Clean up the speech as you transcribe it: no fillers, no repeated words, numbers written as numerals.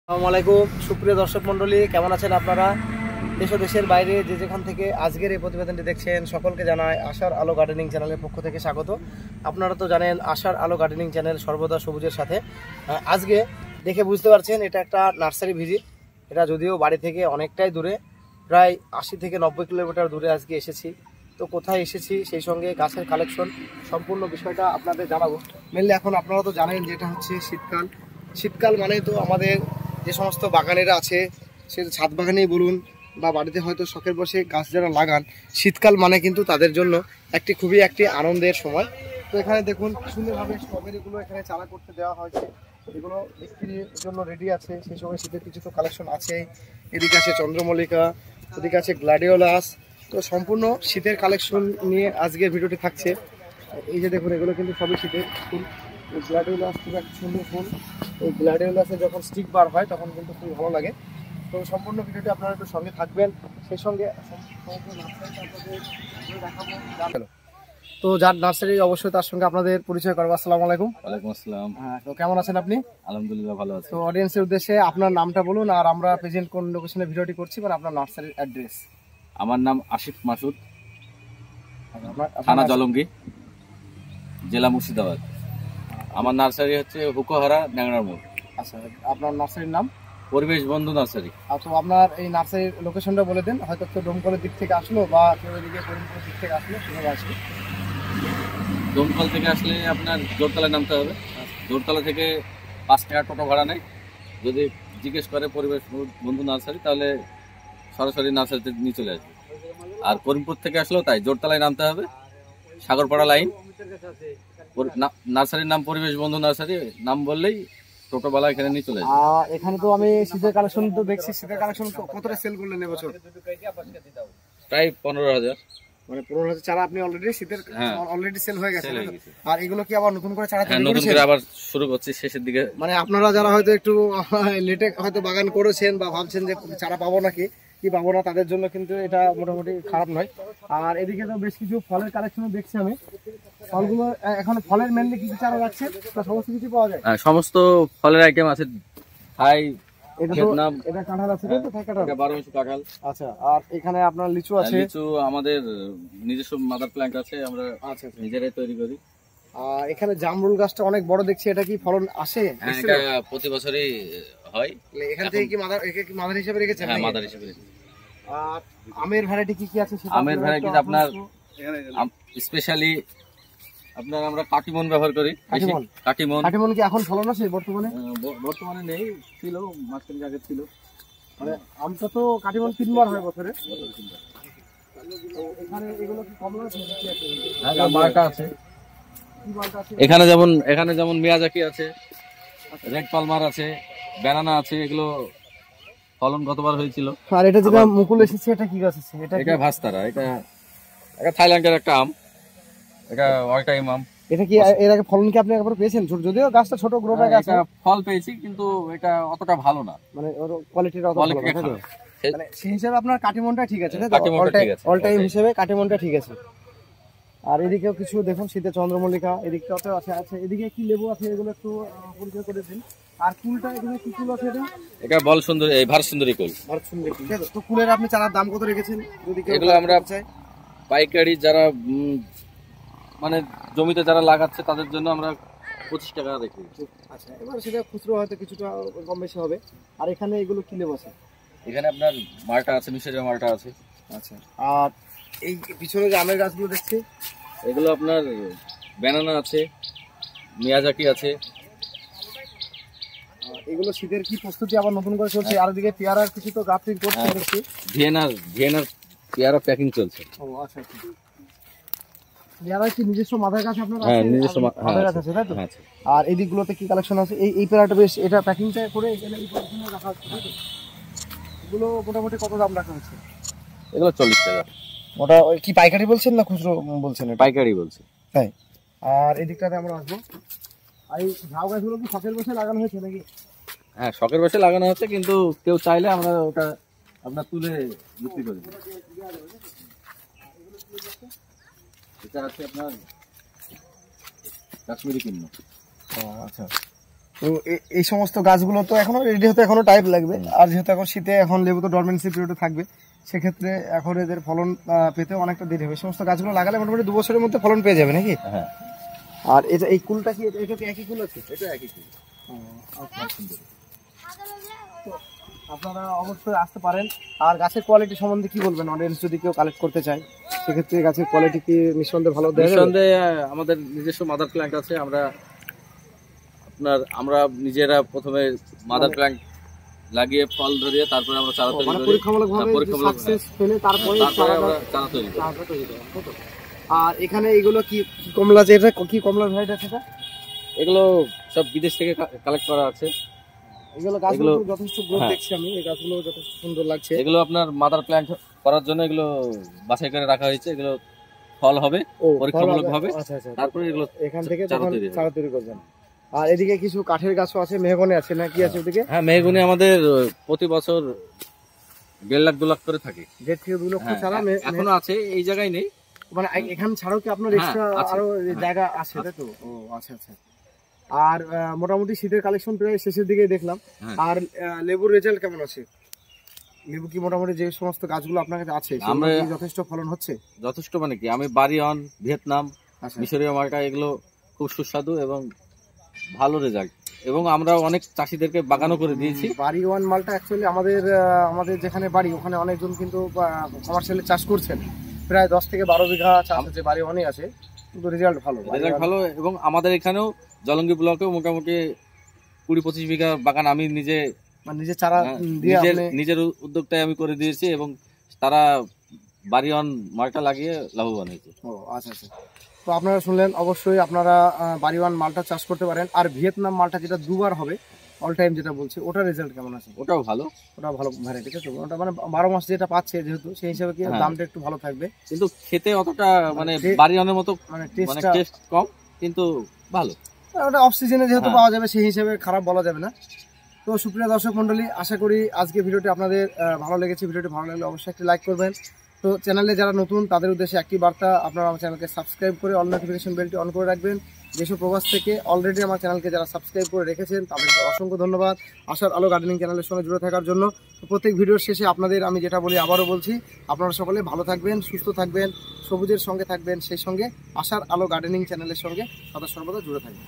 আসসালামু আলাইকুম সুপ্রিয় দর্শক মণ্ডলী, কেমন আছেন আপনারা? দেশ ও দেশের বাইরে যে যেখান থেকে আজকের এই প্রতিবেদনটি দেখছেন সকলকে জানাই আশার আলো গার্ডেনিং চ্যানেলের পক্ষ থেকে স্বাগত। আপনারা তো জানেন আশার আলো গার্ডেনিং চ্যানেল সর্বদা সবুজের সাথে। আজকে দেখে বুঝতে পারছেন এটা একটা নার্সারি ভিজিট। এটা যদিও বাড়ি থেকে অনেকটাই দূরে, প্রায় 80 থেকে 90 কিলোমিটার দূরে আজকে এসেছি। তো কোথায় এসেছি সেই সঙ্গে গাছের কালেকশন সম্পূর্ণ বিষয়টা আপনাদের জানাবো। মেনলি এখন আপনারা তো জানেন যে এটা হচ্ছে শীতকাল। শীতকাল মানে তো আমাদের যে সমস্ত বাগানেরা আছে, সে ছাদ বাগানেই বলুন বা বাড়িতে হয়তো শখের বসে গাছ যারা লাগান, শীতকাল মানে কিন্তু তাদের জন্য খুবই একটি আনন্দের সময়। তো এখানে দেখুন সুন্দরভাবে স্ট্রবেরিগুলো এখানে চারা করতে দেওয়া হয়েছে, এগুলো বিক্রির জন্য রেডি আছে। সেই সময় শীতের কিছু তো কালেকশন আছে। এদিকে আছে চন্দ্রমল্লিকা, এদিকে আছে গ্ল্যাডিওলাস। তো সম্পূর্ণ শীতের কালেকশন নিয়ে আজকের ভিডিওটি থাকছে। এই যে দেখুন এগুলো কিন্তু সবই শীতের ফুল। এই গ্ল্যাডিওলাস খুব একটা সুন্দর ফুল। এই গ্ল্যাডিওলাসে যখন স্টিক বার হয় তখন কিন্তু খুব ভালো লাগে। তো সম্পূর্ণ ভিডিওটি আপনারা একটু সঙ্গে থাকবেন, সেই সঙ্গে দেখাবো। তো যার নার্সারি অবশ্যই তার সঙ্গে আপনাদের পরিচয় করবো। আসসালামু আলাইকুম। ওয়ালাইকুম আসসালাম। হ্যাঁ, তো কেমন আছেন আপনি? আলহামদুলিল্লাহ ভালো আছি। তো অডিয়েন্সের উদ্দেশ্যে আপনার নামটা বলুন, আর আমরা প্রেজেন্ট কোন লোকেশনে ভিডিওটি করছি, মানে আপনার নার্সারির অ্যাড্রেস। আমার নাম আশিফ মাসুদ, থানা জলঙ্গি, জেলা মুর্শিদাবাদ। আমার নার্সারি হচ্ছে হুকোহারা ন্যাংরার মোড়। আচ্ছা, আপনার নার্সারির নাম? পরিবেশ বন্ধু নার্সারি। আচ্ছা, আপনার এই নার্সারির লোকেশনটা বলে দেন। হয়তো কেউ ডোমকলের দিক থেকে আসলো বা কেউ এদিকে করিমপুরের দিক থেকে আসলো, সেভাবে আসবে। দমকল থেকে আসলে আপনার জোরতলায় নামতে হবে। জোরতলা থেকে 5 টাকা টোটো ভাড়া নেয়। যদি জিজ্ঞেস করে পরিবেশ বন্ধু নার্সারি, তাহলে সরাসরি নার্সারিতে নিয়ে চলে আসবে। আর করিমপুর থেকে আসলেও তাই, জোরতলায় নামতে হবে, সাগরপাড়া লাইন। নার্সারির নাম পরিবেশ বন্ধু নার্সারি, নাম বললেই টোটোওয়ালা এখানে নিয়ে চলে আসবে। এখানে তো আমি শীতের কালেকশন তো দেখছি, শীতের কালেকশন কতটা সেল করলেন এবছর? প্রায় 15,000। মানে 15,000 চারা আপনি অলরেডি শীতের অলরেডি সেল হয়ে গেছে। সেল হয়ে গেছে। আর এগুলো কি আবার নতুন করে চারা তৈরি নতুন করেছেন? করে আবার শুরু করছি শেষের দিকে। মানে আপনারা যারা হয়তো একটু লেটে হয়তো বাগান করেছেন বা ভাবছেন যে চারা পাবো নাকি কি পাবো না, তাদের জন্য কিন্তু এটা মোটামুটি খারাপ নয়। আর এদিকে তো বেশ কিছু ফলের কালেকশন দেখছি আমি। ফলগুলো এখন ফলের মেনলি কি কি চারা রাখছে? সমস্ত কিছু পাওয়া যায়? সমস্ত ফলের আইটেম আছে। থাই, ভিয়েতনাম, এটা কাঁঠাল আছে তো? থাই কাঁঠাল, এটা 12 মাসি কাঁঠাল। আচ্ছা। আর এখানে আপনার লিচু আছে? লিচু আমাদের নিজস্ব মাদার প্ল্যান্ট আছে, আমরা নিজেরাই তৈরি করি। আর এখানে জামরুল গাছটা অনেক বড় দেখছি, এটা কি ফলন আসে? এটা প্রতি বছরই হয়। এখান থেকে কি মাদার হিসেবে রেখেছেন? হ্যাঁ, মাদার হিসেবে রেখেছি। আর আমের ভ্যারাইটি কি কি আছে? আমের ভ্যারাইটি আপনার স্পেশালি আপনার আমরা কাটিমন ব্যবহার করি। কাটিমন কি এখন ফলন আছে বর্তমানে? বর্তমানে নেই, ছিল মাঝখানে আগে ছিল। মানে আমটা তো কাটিমন 3 বার হয় বছরে। এখানে এগুলো কি কমলা আছে? হ্যাঁ, মালটা আছে। এখানে যেমন মিয়াজাকি আছে, রেড পালমার আছে, ব্যানানা আছে। এগুলো ফলন গতবার হয়েছিল। আর এটা যেটা মুকুল এসেছে, এটা কি গাছ আছে? এটা ভাস্তারা, এটা থাইল্যান্ডের একটা আম, এটা অল টাইম আম। এটা কি এর আগে ফলন কি আপনি একবার পেয়েছেন? যদিও গাছটা ছোট, গ্রো ব্যাগ আছে, ফল পেয়েছি, কিন্তু এটা অতটা ভালো না, মানে ওর কোয়ালিটিটা অতটা ভালো না। মানে সেই হিসেবে আপনার কাটিমনটা ঠিক আছে, অল টাইম হিসেবে কাটিমনটা ঠিক আছে। আর এদিকেও কিছু দেখুন শীতে চন্দ্রমল্লিকা, এদিকটাতেও আছে। আচ্ছা, এদিকে কি লেবু আছে, এগুলো একটু পরিচয় করে দিন। আর কুলটা এখানে কি কুল আছে? এটা বল সুন্দরী, এই ভারত সুন্দরী কুল। ভারত সুন্দরী কুল। তো কুলের আপনি চারার দাম কত রেখেছেন? যদি কেউ এগুলো আমরা পাইকারি যারা মানে জমিতে যারা লাগাচ্ছে তাদের জন্য আমরা 25 টাকা রেখে দিচ্ছি। আচ্ছা, এবার সেটা খুচরো হয়তো কিছুটা কম বেশি হবে। আর এখানে এগুলো কি লেবু আছে? এখানে আপনার মালটা আছে, মিশরের মালটা আছে। আচ্ছা, আর এই পিছনে যে আমের গাছগুলো দেখছি, এগুলো আপনার ব্যানানা আছে, মিয়াজাকি আছে। এগুলো শীতের কি প্রস্তুতি আবার নতুন করে চলছে? আর দিকে পেয়ারার কিছু তো গ্রাফটিং করছে দেখছি। ভিয়েনার পেয়ারা প্যাকিং চলছে। ও আচ্ছা, পেয়ারার কি নিজস্ব মাদার গাছ আপনার? হ্যাঁ, নিজস্ব মাদার গাছ আছে, তাই তো? আর এই দিকগুলোতে কি কালেকশন আছে? এই পেয়ারাটা বেশ, এটা প্যাকিংটা করে এখানে এই পজিশনে রাখা হচ্ছে, তাই তো? এগুলো মোটামুটি কত দাম রাখা হচ্ছে? এগুলো 40 টাকা। ওটা কি পাইকারি বলছেন না খুচরো বলছেন? পাইকারি বলছে। তাই। আর এই দিকটাতে আমরা আসবো। আর এই ঝাউ গাছগুলো কি শখের বসে লাগানো হয়েছে নাকি? হ্যাঁ, শখের বসে লাগানো হচ্ছে, কিন্তু কেউ চাইলে আমরা ওটা আপনার তুলে বিক্রি করে দিই। এটা আছে আপনার কাশ্মীরি কিন্ন। আচ্ছা, তো এই সমস্ত গাছগুলো তো এখনো রেডি হতে এখনো টাইম লাগবে, আর যেহেতু এখন শীতে এখন লেবু তো ডরমেন্সি পিরিয়ডে থাকবে, সেক্ষেত্রে এখন এদের ফলন পেতে অনেকটা দেরি হবে। সমস্ত গাছগুলো লাগালে মোটামুটি 2 বছরের মধ্যে ফলন পেয়ে যাবে নাকি? হ্যাঁ। আর এটা এই কুলটা কি এটা কি একই কুল আছে? এটা একই কুল। আপনারা অবশ্যই আসতে পারেন। আর গাছের কোয়ালিটি সম্বন্ধে কি বলবেন? অডিয়েন্স যদি কেউ কালেক্ট করতে চায় সেক্ষেত্রে গাছের কোয়ালিটি কি নিঃসন্দেহে ভালো দেওয়া যাবে? নিঃসন্দেহে আমাদের নিজস্ব মাদার প্ল্যান্ট আছে। আমরা নিজেরা প্রথমে মাদার প্ল্যান্ট লাগিয়ে ফল ধরিয়ে তারপরে আমরা চারা তৈরি করি। পরীক্ষামূলকভাবে সাকসেস পেলে তারপরে চারা তৈরি করি। আর এখানে এগুলো কি কমলা, যে এটা কি কমলা ভ্যারাইটি আছে এটা? এগুলো সব বিদেশ থেকে কালেক্ট করা আছে। এগুলো গাছগুলো যথেষ্ট গ্রোথ দেখছি আমি, এই গাছগুলো যথেষ্ট সুন্দর লাগছে। এগুলো আপনার মাদার প্ল্যান্ট করার জন্য এগুলো বাছাই করে রাখা হয়েছে। এগুলো ফল হবে পরীক্ষামূলকভাবে, তারপরে এগুলো এখান থেকে চারা তৈরি করবেন। আর এদিকে কিছু কাঠের গাছও আছে, মেহগনি আছে না কি আছে ওদিকে? হ্যাঁ, মেহগনি আমাদের প্রতি বছর 1.5 লাখ 2 লাখ করে থাকে। 1.5 থেকে 2 লক্ষ চারা এখনো আছে, এই জায়গায় নেই। মানে এখানে ছাড়াও কি আপনার এক্সট্রা আরো জায়গা আছে তাই তো? ও আচ্ছা আচ্ছা। আর মোটামুটি শীতের কালেকশন প্রায় শেষের দিকে দেখলাম। আর লেবুর রেজাল্ট কেমন আছে? লেবু কি মোটামুটি যে সমস্ত গাছগুলো আপনার কাছে আছে সেগুলো কি যথেষ্ট ফলন হচ্ছে? যথেষ্ট মানে কি, আমি বাড়িওয়ান, ভিয়েতনাম, মিশরীয় মালটা এগুলো খুব সুস্বাদু এবং ভালো রেজাল্ট, এবং আমরা অনেক চাষিদেরকে বাগানও করে দিয়েছি। বাড়িওয়ান মালটা অ্যাকচুয়ালি আমাদের যেখানে বাড়ি ওখানে অনেকজন কিন্তু কমার্শিয়ালি চাষ করছেন, প্রায় 10 থেকে 12 বিঘা চাষ আছে, বাড়িওয়ানই আছে, কিন্তু রেজাল্ট ভালো। এবং আমাদের এখানেও জলঙ্গি ব্লকেও মোটামুটি 20-25 বিঘা বাগান আমি নিজে চারা দিয়ে নিজের উদ্যোগটাই আমি করে দিয়েছি, এবং তারা বাড়িওয়ান মালটা লাগিয়ে লাভবান হয়েছে। ও আচ্ছা আচ্ছা। তো আপনারা শুনলেন, অবশ্যই আপনারা বাড়িওয়ান মালটা চাষ করতে পারেন। আর ভিয়েতনাম মালটা যেটা 2 বার হবে অল টাইম যেটা বলছে, ওটার রেজাল্ট কেমন আছে? ওটাও ভালো ভ্যারাইটি, ঠিক আছে। ওটা মানে 12 মাস যেটা পাচ্ছে যেহেতু, সেই হিসাবে কি দামটা একটু ভালো থাকবে, কিন্তু খেতে অতটা মানে বাড়িওয়ানের মতো মানে টেস্ট কম, কিন্তু ভালো। ওটা অফ সিজনে যেহেতু পাওয়া যাবে, সেই হিসেবে খারাপ বলা যাবে না। তো সুপ্রিয় দর্শক মন্ডলী, আশা করি আজকে ভিডিওটি আপনাদের ভালো লেগেছে। ভিডিওটি ভালো লাগলে অবশ্যই একটি লাইক করবেন। তো চ্যানেলে যারা নতুন তাদের উদ্দেশ্যে একটি বার্তা, আপনারা আমার চ্যানেলকে সাবস্ক্রাইব করে অল নোটিফিকেশন বেলটি অন করে রাখবেন। দেশ ও প্রবাস থেকে অলরেডি আমার চ্যানেলকে যারা সাবস্ক্রাইব করে রেখেছেন তাদেরকে অসংখ্য ধন্যবাদ আশার আলো গার্ডেনিং চ্যানেলের সঙ্গে জুড়ে থাকার জন্য। প্রত্যেক ভিডিওর শেষে আপনাদের আমি যেটা বলি, আবারও বলছি, আপনারা সকলে ভালো থাকবেন, সুস্থ থাকবেন, সবুজের সঙ্গে থাকবেন, সেই সঙ্গে আশার আলো গার্ডেনিং চ্যানেলের সঙ্গে সদা সর্বদা জুড়ে থাকবেন।